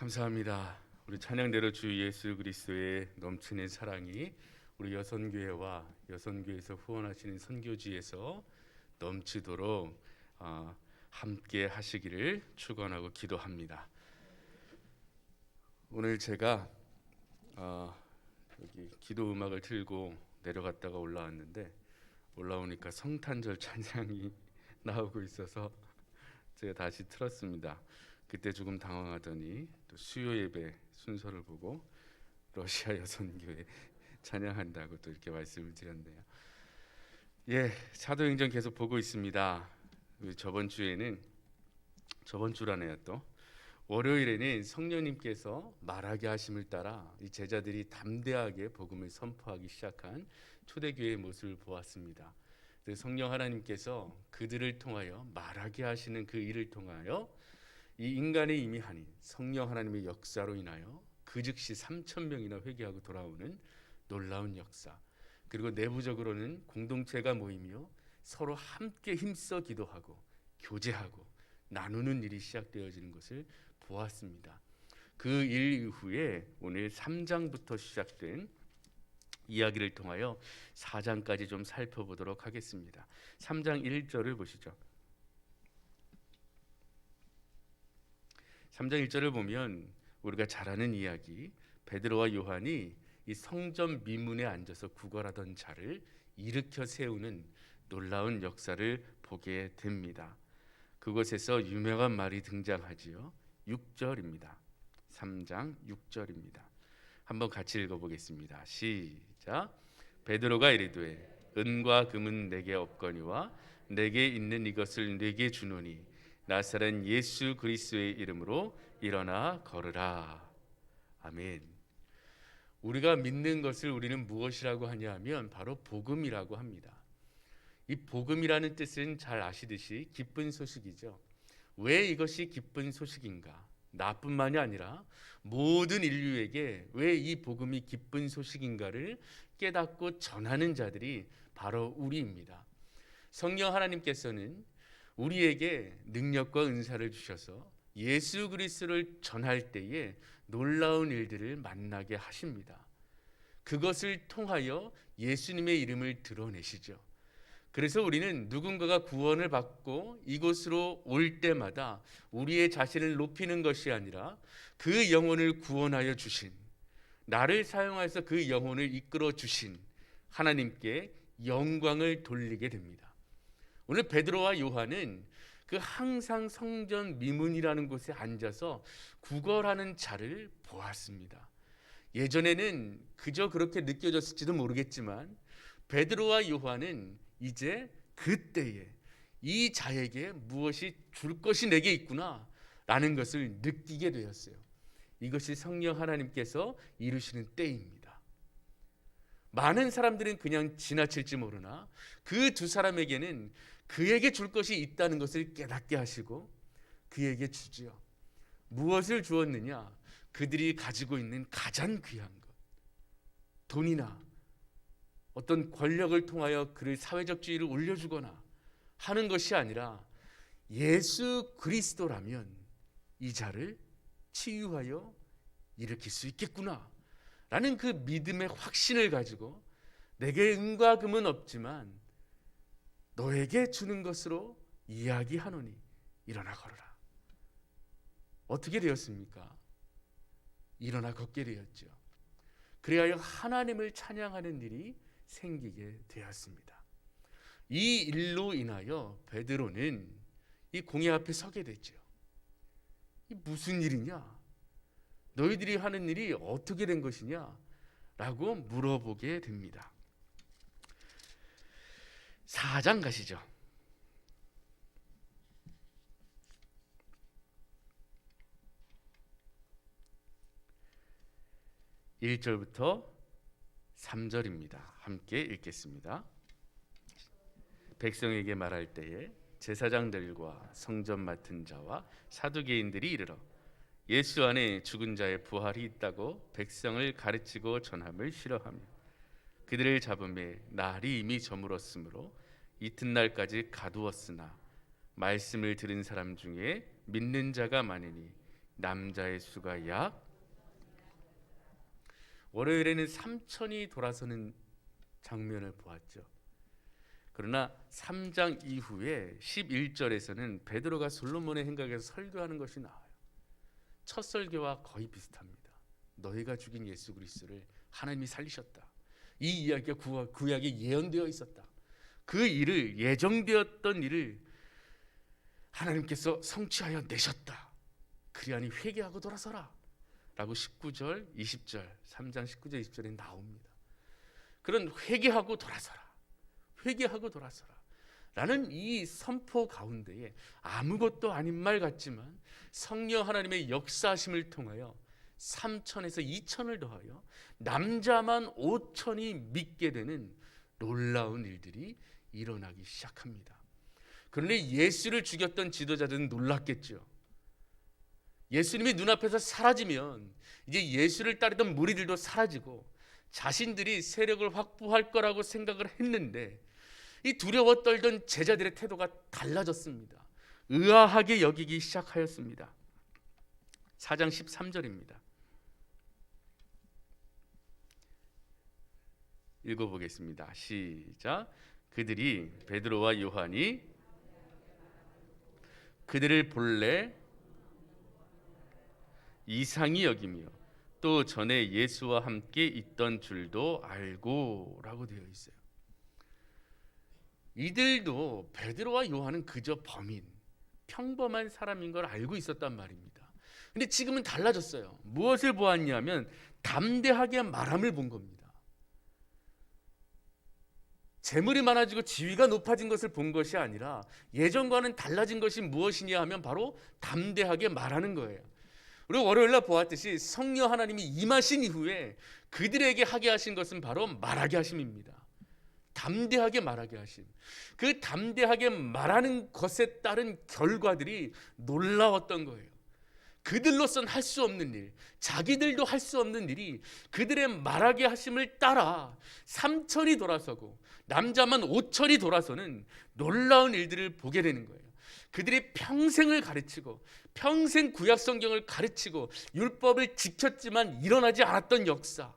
감사합니다. 우리 찬양대로 주 예수 그리스도의 넘치는 사랑이 우리 여선교회와 여선교회에서 후원하시는 선교지에서 넘치도록 함께 하시기를 축원하고 기도합니다. 오늘 제가 여기 기도 음악을 틀고 내려갔다가 올라왔는데 올라오니까 성탄절 찬양이 나오고 있어서 제가 다시 틀었습니다. 그때 조금 당황하더니 또 수요 예배 순서를 보고 러시아 여선교회 찬양한다고 또 이렇게 말씀을 드렸네요. 사도행전 계속 보고 있습니다. 저번 주라네요. 또 월요일에는 성령님께서 말하게 하심을 따라 이 제자들이 담대하게 복음을 선포하기 시작한 초대교회의 모습을 보았습니다. 성령 하나님께서 그들을 통하여 말하게 하시는 그 일을 통하여 이 인간의 임이 아닌 성령 하나님의 역사로 인하여 그 즉시 3,000명이나 회개하고 돌아오는 놀라운 역사, 그리고 내부적으로는 공동체가 모이며 서로 함께 힘써 기도하고 교제하고 나누는 일이 시작되어지는 것을 보았습니다. 그 일 이후에 오늘 3장부터 시작된 이야기를 통하여 4장까지 좀 살펴보도록 하겠습니다. 3장 1절을 보시죠. 3장 1절을 보면 우리가 잘 아는 이야기, 베드로와 요한이 이 성전 미문에 앉아서 구걸하던 자를 일으켜 세우는 놀라운 역사를 보게 됩니다. 그곳에서 유명한 말이 등장하지요. 6절입니다. 3장 6절입니다. 한번 같이 읽어보겠습니다. 시작. 베드로가 이르되 은과 금은 내게 없거니와 내게 있는 이것을 내게 주노니 나사렛 예수 그리스도의 이름으로 일어나 걸으라. 아멘. 우리가 믿는 것을 우리는 무엇이라고 하냐면 바로 복음이라고 합니다. 이 복음이라는 뜻은 잘 아시듯이 기쁜 소식이죠. 왜 이것이 기쁜 소식인가? 나뿐만이 아니라 모든 인류에게 왜 이 복음이 기쁜 소식인가를 깨닫고 전하는 자들이 바로 우리입니다. 성령 하나님께서는 우리에게 능력과 은사를 주셔서 예수 그리스도를 전할 때에 놀라운 일들을 만나게 하십니다. 그것을 통하여 예수님의 이름을 드러내시죠. 그래서 우리는 누군가가 구원을 받고 이곳으로 올 때마다 우리의 자신을 높이는 것이 아니라 그 영혼을 구원하여 주신, 나를 사용해서 그 영혼을 이끌어 주신 하나님께 영광을 돌리게 됩니다. 오늘 베드로와 요한은 그 항상 성전 미문이라는 곳에 앉아서 구걸하는 자를 보았습니다. 예전에는 그저 그렇게 느껴졌을지도 모르겠지만 베드로와 요한은 이제 그때에 이 자에게 무엇이 줄 것이 내게 있구나 라는 것을 느끼게 되었어요. 이것이 성령 하나님께서 이루시는 때입니다. 많은 사람들은 그냥 지나칠지 모르나 그 두 사람에게는 그에게 줄 것이 있다는 것을 깨닫게 하시고 그에게 주지요. 무엇을 주었느냐? 그들이 가지고 있는 가장 귀한 것, 돈이나 어떤 권력을 통하여 그를 사회적 지위를 올려주거나 하는 것이 아니라 예수 그리스도라면 이 자를 치유하여 일으킬 수 있겠구나 라는 그 믿음의 확신을 가지고 내게 은과 금은 없지만 너에게 주는 것으로 이야기하노니 일어나 걸어라. 어떻게 되었습니까? 일어나 걷게 되었죠. 그래야 하나님을 찬양하는 일이 생기게 되었습니다. 이 일로 인하여 베드로는 이 공회 앞에 서게 됐죠. 이 무슨 일이냐? 너희들이 하는 일이 어떻게 된 것이냐? 라고 물어보게 됩니다. 4장 가시죠. 1절부터 3절입니다. 함께 읽겠습니다. 백성에게 말할 때에 제사장들과 성전 맡은 자와 사두개인들이 이르러 예수 안에 죽은 자의 부활이 있다고 백성을 가르치고 전함을 싫어하며 그들을 잡음에 날이 이미 저물었으므로 이튿날까지 가두었으나 말씀을 들은 사람 중에 믿는 자가 많으니 남자의 수가 약 월요일에는 3천이 돌아서는 장면을 보았죠. 그러나 3장 이후에 11절에서는 베드로가 솔로몬의 행각에서 설교하는 것이 나와요. 첫 설교와 거의 비슷합니다. 너희가 죽인 예수 그리스도를 하나님이 살리셨다. 이 이야기가 구약에 예언되어 있었다. 그 일을, 예정되었던 일을 하나님께서 성취하여 내셨다. 그리하니 회개하고 돌아서라 라고 19절, 20절, 3장 19절, 20절에 나옵니다. 그런 회개하고 돌아서라, 회개하고 돌아서라 라는 이 선포 가운데에 아무것도 아닌 말 같지만 성령 하나님의 역사하심을 통하여 3천에서 2천을 더하여 남자만 5천이 믿게 되는 놀라운 일들이 일어나기 시작합니다. 그런데 예수를 죽였던 지도자들은 놀랐겠죠. 예수님이 눈앞에서 사라지면 이제 예수를 따르던 무리들도 사라지고 자신들이 세력을 확보할 거라고 생각을 했는데 이 두려워 떨던 제자들의 태도가 달라졌습니다. 의아하게 여기기 시작하였습니다. 4장 13절입니다. 읽어보겠습니다. 시작. 그들이 베드로와 요한이 그들을 본래 이상히 여기며 또 전에 예수와 함께 있던 줄도 알고 라고 되어 있어요. 이들도 베드로와 요한은 그저 범인, 평범한 사람인 걸 알고 있었단 말입니다. 근데 지금은 달라졌어요. 무엇을 보았냐면 담대하게 말함을 본 겁니다. 재물이 많아지고 지위가 높아진 것을 본 것이 아니라 예전과는 달라진 것이 무엇이냐 하면 바로 담대하게 말하는 거예요. 우리가 월요일날 보았듯이 성령 하나님이 임하신 이후에 그들에게 하게 하신 것은 바로 말하게 하심입니다. 담대하게 말하게 하심. 그 담대하게 말하는 것에 따른 결과들이 놀라웠던 거예요. 그들로선 할 수 없는 일, 자기들도 할 수 없는 일이 그들의 말하게 하심을 따라 3천이 돌아서고 남자만 5천이 돌아서는 놀라운 일들을 보게 되는 거예요. 그들이 평생을 가르치고 평생 구약 성경을 가르치고 율법을 지켰지만 일어나지 않았던 역사,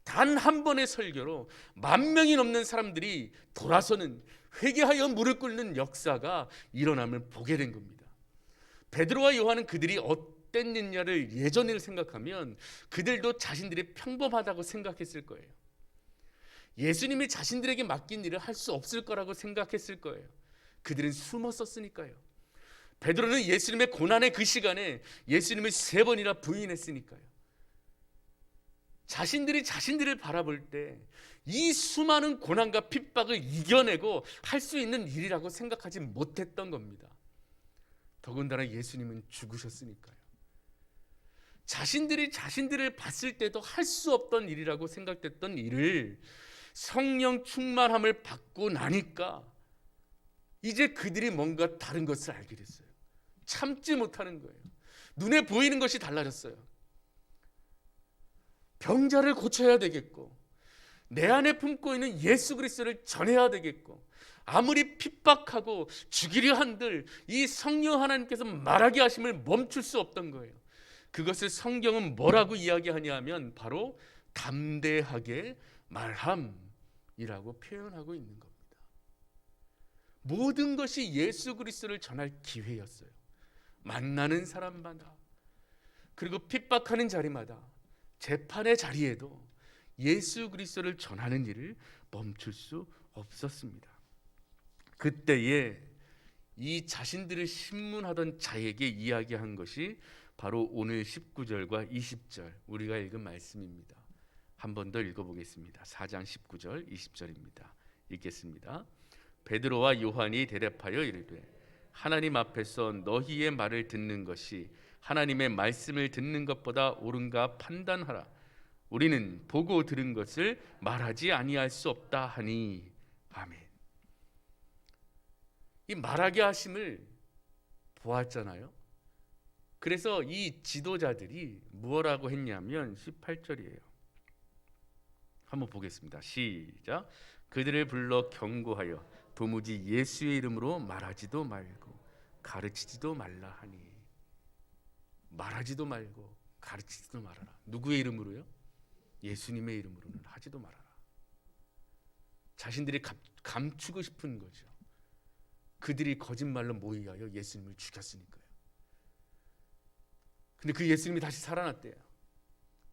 단 한 번의 설교로 10,000명이 넘는 사람들이 돌아서는, 회개하여 무릎 꿇는 역사가 일어남을 보게 된 겁니다. 베드로와 요한은 그들이 어땠느냐를 예전을 생각하면 그들도 자신들이 평범하다고 생각했을 거예요. 예수님이 자신들에게 맡긴 일을 할 수 없을 거라고 생각했을 거예요. 그들은 숨었었으니까요. 베드로는 예수님의 고난의 그 시간에 예수님을 3번이나 부인했으니까요. 자신들이 자신들을 바라볼 때 이 수많은 고난과 핍박을 이겨내고 할 수 있는 일이라고 생각하지 못했던 겁니다. 더군다나 예수님은 죽으셨으니까요. 자신들이 자신들을 봤을 때도 할 수 없던 일이라고 생각됐던 일을 성령 충만함을 받고 나니까 이제 그들이 뭔가 다른 것을 알게 됐어요. 참지 못하는 거예요. 눈에 보이는 것이 달라졌어요. 병자를 고쳐야 되겠고, 내 안에 품고 있는 예수 그리스도를 전해야 되겠고, 아무리 핍박하고 죽이려 한들 이 성령 하나님께서 말하게 하심을 멈출 수 없던 거예요. 그것을 성경은 뭐라고 이야기하냐 하면 바로 담대하게 말함이라고 표현하고 있는 겁니다. 모든 것이 예수 그리스도를 전할 기회였어요. 만나는 사람마다, 그리고 핍박하는 자리마다, 재판의 자리에도 예수 그리스도를 전하는 일을 멈출 수 없었습니다. 그때에 이 자신들을 신문하던 자에게 이야기한 것이 바로 오늘 19절과 20절 우리가 읽은 말씀입니다. 한 번 더 읽어보겠습니다. 4장 19절 20절입니다. 읽겠습니다. 베드로와 요한이 대답하여 이르되 하나님 앞에서 너희의 말을 듣는 것이 하나님의 말씀을 듣는 것보다 옳은가 판단하라. 우리는 보고 들은 것을 말하지 아니할 수 없다 하니. 아멘. 이 말하게 하심을 보았잖아요. 그래서 이 지도자들이 뭐라고 했냐면 18절이에요. 한번 보겠습니다. 시작. 그들을 불러 경고하여 도무지 예수의 이름으로 말하지도 말고 가르치지도 말라 하니. 말하지도 말고 가르치지도 말아라. 누구의 이름으로요? 예수님의 이름으로는 하지도 말아라. 자신들이 감추고 싶은 거죠. 그들이 거짓말로 모의하여 예수님을 죽였으니까요. 근데 그 예수님이 다시 살아났대요.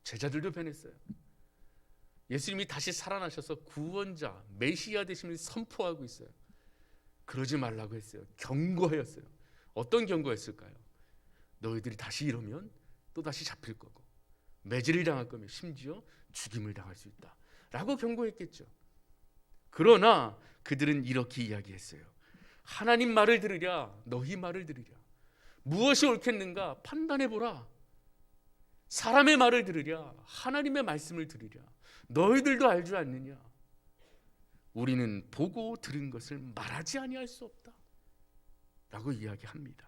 제자들도 변했어요. 예수님이 다시 살아나셔서 구원자, 메시아 되심을 선포하고 있어요. 그러지 말라고 했어요. 경고하였어요. 어떤 경고였을까요? 너희들이 다시 이러면 또 다시 잡힐 거고 매질을 당할 거며 심지어 죽임을 당할 수 있다 라고 경고했겠죠. 그러나 그들은 이렇게 이야기했어요. 하나님 말을 들으랴 너희 말을 들으랴. 무엇이 옳겠는가 판단해보라. 사람의 말을 들으랴 하나님의 말씀을 들으랴. 너희들도 알지 않느냐. 우리는 보고 들은 것을 말하지 아니할 수 없다 라고 이야기합니다.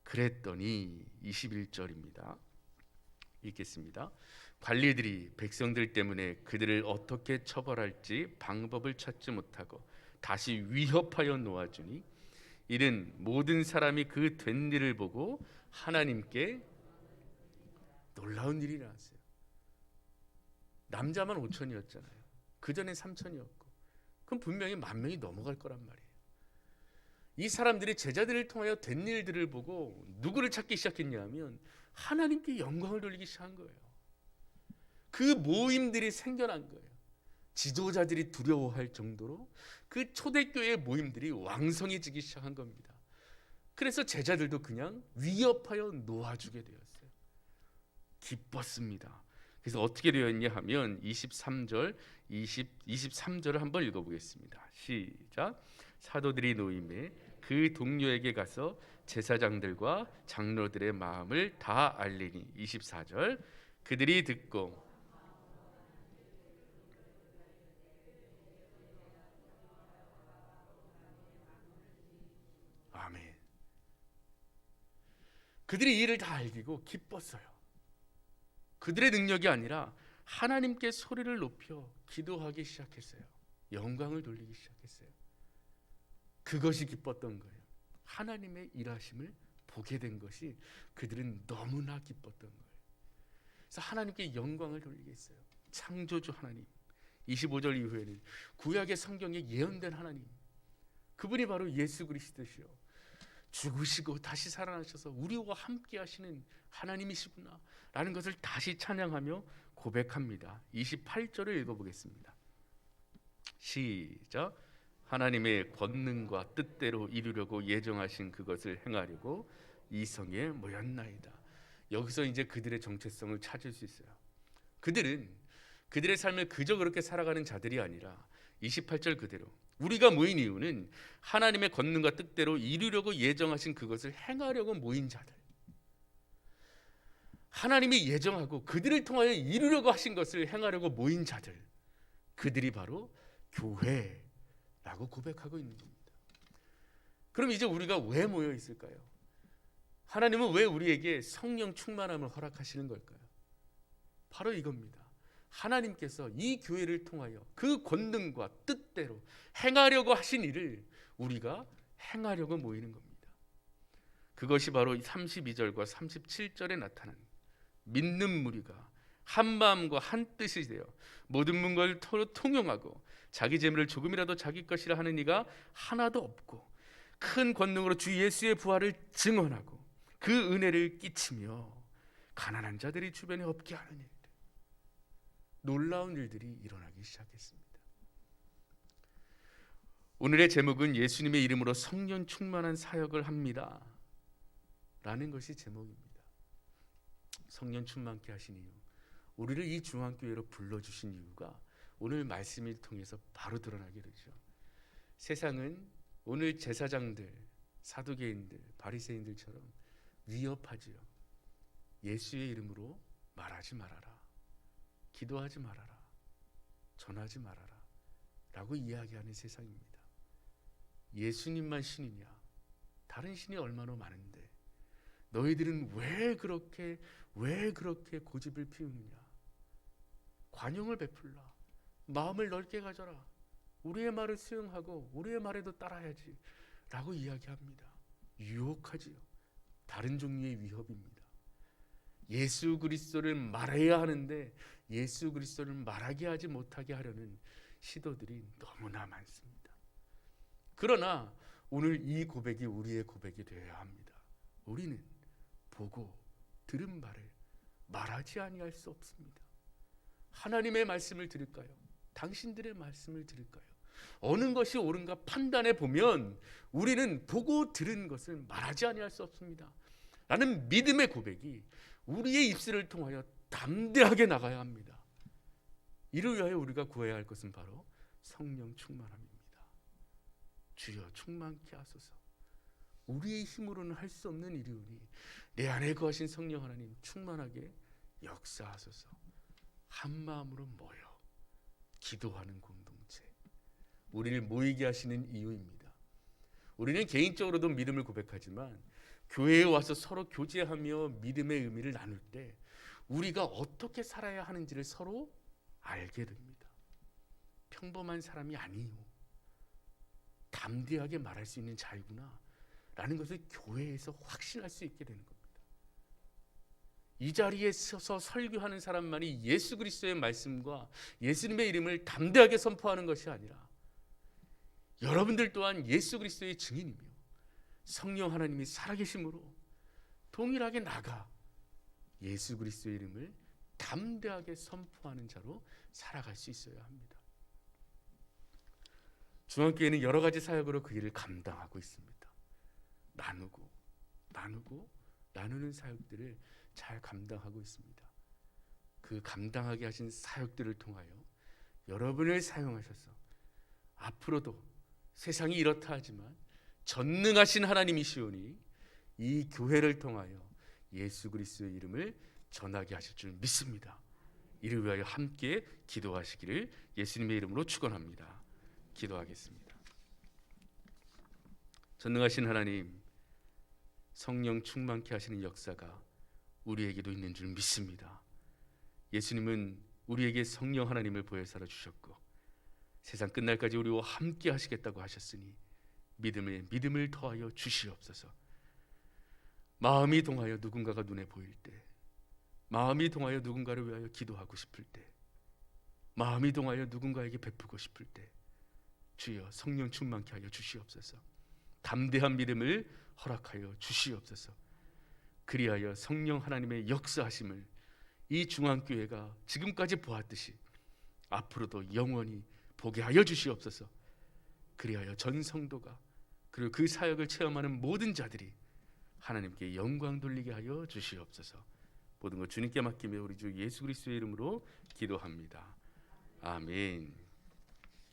그랬더니 21절입니다. 읽겠습니다. 관리들이 백성들 때문에 그들을 어떻게 처벌할지 방법을 찾지 못하고 다시 위협하여 놓아주니 이는 모든 사람이 그 된 일을 보고 하나님께 놀라운 일이 일어났어요. 남자만 5천이었잖아요. 그 전에 3천이었고 그럼 분명히 10,000명이 넘어갈 거란 말이에요. 이 사람들이 제자들을 통하여 된 일들을 보고 누구를 찾기 시작했냐면 하나님께 영광을 돌리기 시작한 거예요. 그 모임들이 생겨난 거예요. 지도자들이 두려워할 정도로 그 초대교회 모임들이 왕성해지기 시작한 겁니다. 그래서 제자들도 그냥 위협하여 놓아주게 되었어요. 기뻤습니다. 그래서 어떻게 되었냐 하면 23절을 한번 읽어보겠습니다. 시작. 사도들이 노임에 그 동료에게 가서 제사장들과 장로들의 마음을 다 알리니 24절 그들이 듣고 아멘. 그들이 이 일을 다 알리고 기뻤어요. 그들의 능력이 아니라 하나님께 소리를 높여 기도하기 시작했어요. 영광을 돌리기 시작했어요. 그것이 기뻤던 거예요. 하나님의 일하심을 보게 된 것이 그들은 너무나 기뻤던 거예요. 그래서 하나님께 영광을 돌리게 했어요. 창조주 하나님. 25절 이후에는 구약의 성경에 예언된 하나님, 그분이 바로 예수 그리스도시요 죽으시고 다시 살아나셔서 우리와 함께 하시는 하나님이시구나 라는 것을 다시 찬양하며 고백합니다. 28절을 읽어보겠습니다. 시작. 하나님의 권능과 뜻대로 이루려고 예정하신 그것을 행하려고 이 성에 모였나이다. 여기서 이제 그들의 정체성을 찾을 수 있어요. 그들은 그들의 삶을 그저 그렇게 살아가는 자들이 아니라 28절 그대로 우리가 모인 이유는 하나님의 권능과 뜻대로 이루려고 예정하신 그것을 행하려고 모인 자들. 하나님이 예정하고 그들을 통하여 이루려고 하신 것을 행하려고 모인 자들. 그들이 바로 교회라고 고백하고 있는 겁니다. 그럼 이제 우리가 왜 모여 있을까요? 하나님은 왜 우리에게 성령 충만함을 허락하시는 걸까요? 바로 이겁니다. 하나님께서 이 교회를 통하여 그 권능과 뜻대로 행하려고 하신 일을 우리가 행하려고 모이는 겁니다. 그것이 바로 32절과 37절에 나타난 믿는 무리가 한 마음과 한 뜻이 되어 모든 문과를 서로 통용하고 자기 재물을 조금이라도 자기 것이라 하는 이가 하나도 없고 큰 권능으로 주 예수의 부활을 증언하고 그 은혜를 끼치며 가난한 자들이 주변에 없게 하는 일. 놀라운 일들이 일어나기 시작했습니다. 오늘의 제목은 예수님의 이름으로 성령 충만한 사역을 합니다 라는 것이 제목입니다. 성령 충만케 하신 이유, 우리를 이 중앙교회로 불러주신 이유가 오늘 말씀을 통해서 바로 드러나게 되죠. 세상은 오늘 제사장들, 사두개인들, 바리새인들처럼 위협하지요. 예수의 이름으로 말하지 말아라, 기도하지 말아라, 전하지 말아라 라고 이야기하는 세상입니다. 예수님만 신이냐? 다른 신이 얼마나 많은데 너희들은 왜 그렇게 고집을 피우느냐? 관용을 베풀라, 마음을 넓게 가져라, 우리의 말을 수용하고 우리의 말에도 따라야지 라고 이야기합니다. 유혹하지요. 다른 종류의 위협입니다. 예수 그리스도를 말해야 하는데 예수 그리스도를 말하게 하지 못하게 하려는 시도들이 너무나 많습니다. 그러나 오늘 이 고백이 우리의 고백이 되어야 합니다. 우리는 보고 들은 바를 말하지 아니할 수 없습니다. 하나님의 말씀을 들을까요? 당신들의 말씀을 들을까요? 어느 것이 옳은가 판단해 보면 우리는 보고 들은 것을 말하지 아니할 수 없습니다. 라는 믿음의 고백이 우리의 입술을 통하여 담대하게 나가야 합니다. 이를 위하여 우리가 구해야 할 것은 바로 성령 충만함입니다. 주여 충만케 하소서. 우리의 힘으로는 할 수 없는 일이오니 내 안에 거하신 성령 하나님 충만하게 역사하소서. 한 마음으로 모여 기도하는 공동체, 우리를 모이게 하시는 이유입니다. 우리는 개인적으로도 믿음을 고백하지만 교회에 와서 서로 교제하며 믿음의 의미를 나눌 때 우리가 어떻게 살아야 하는지를 서로 알게 됩니다. 평범한 사람이 아니요, 담대하게 말할 수 있는 자유구나 라는 것을 교회에서 확신할 수 있게 되는 겁니다. 이 자리에 서서 설교하는 사람만이 예수 그리스도의 말씀과 예수님의 이름을 담대하게 선포하는 것이 아니라 여러분들 또한 예수 그리스도의 증인이며 성령 하나님이 살아계심으로 동일하게 나가 예수 그리스도의 이름을 담대하게 선포하는 자로 살아갈 수 있어야 합니다. 중앙교회는 여러 가지 사역으로 그 일을 감당하고 있습니다. 나누는 사역들을 잘 감당하고 있습니다. 그 감당하게 하신 사역들을 통하여 여러분을 사용하셔서 앞으로도 세상이 이렇다 하지만 전능하신 하나님이시오니 이 교회를 통하여 예수 그리스도의 이름을 전하게 하실 줄 믿습니다. 이를 위하여 함께 기도하시기를 예수님의 이름으로 축원합니다. 기도하겠습니다. 전능하신 하나님, 성령 충만케 하시는 역사가 우리에게도 있는 줄 믿습니다. 예수님은 우리에게 성령 하나님을 보혜사로 주셨고 세상 끝날까지 우리와 함께 하시겠다고 하셨으니 믿음을 더하여 주시옵소서. 마음이 동하여 누군가가 눈에 보일 때, 마음이 동하여 누군가를 위하여 기도하고 싶을 때, 마음이 동하여 누군가에게 베푸고 싶을 때 주여 성령 충만케 하여 주시옵소서. 담대한 믿음을 허락하여 주시옵소서. 그리하여 성령 하나님의 역사하심을 이 중앙교회가 지금까지 보았듯이 앞으로도 영원히 보게 하여 주시옵소서. 그리하여 전 성도가 그리고 그 사역을 체험하는 모든 자들이 하나님께 영광 돌리게 하여 주시옵소서. 모든 것 주님께 맡기며 우리 주 예수 그리스도의 이름으로 기도합니다. 아멘.